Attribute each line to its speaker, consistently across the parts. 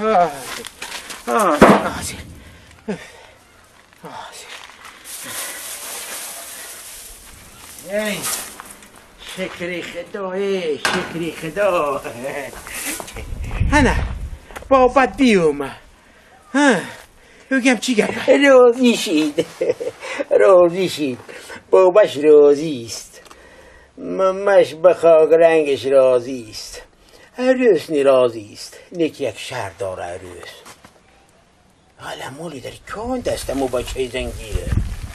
Speaker 1: ای شکری خدا هنه بابت بیوم بگم چی گره
Speaker 2: راضی شید باباش راضیست ممش به خاک رنگش راضیست عروس راضیست نیک یک شهر داره عروس حالا مولی در کون دستمو با چه زنگیره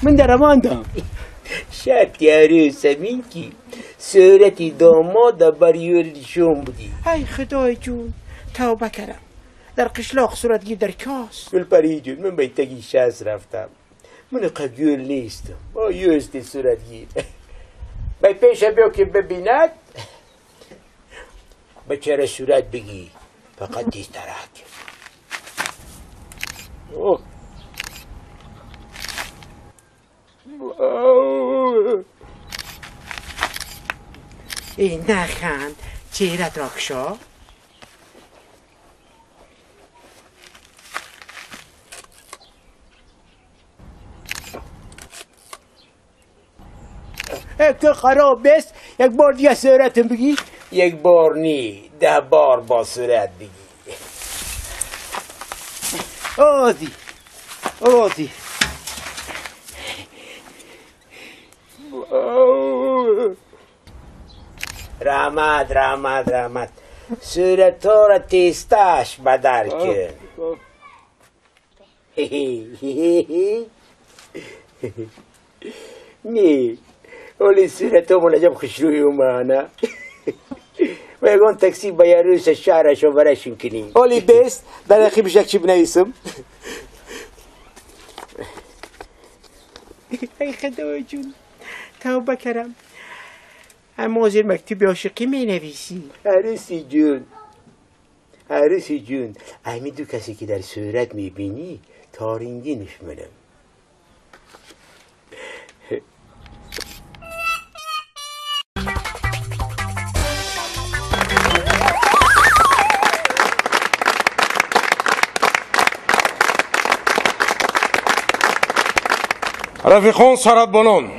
Speaker 1: من در رواندم
Speaker 2: شرطی عروس همین کی صورتی داماد بریورشون بودی
Speaker 1: ای خدای جون توبه کردم در قشلاق صورتگیر در کاس
Speaker 2: گل پری جون من بیتگی 60 رفتم من قبیول نیستم با یوستی صورتگیر بای پیش بیا که ببیند به چرا صورت بگی فقط دیسترک
Speaker 1: ای نخند چهرت راکشا که خراب است یک بار دیگه صورتم بگی
Speaker 2: یک بار نی 10 بار با صورت بگی
Speaker 1: آزی
Speaker 2: رحمت صورت ها را تیستش بدر کن نی ولی صورت ها منجب خوشروی اومانه و یکان تکسی با یه روز شهرش رو برشون کنیم
Speaker 1: ولی بست در اخیبش یک چی بنویسم ای خدای جون توبه کردم اما زیر مکتوب عاشقی می نویسی
Speaker 2: عروسی جون امی دو کسی که در صورت می بینی تارینگی نشمنم
Speaker 3: رفیقان سرابانان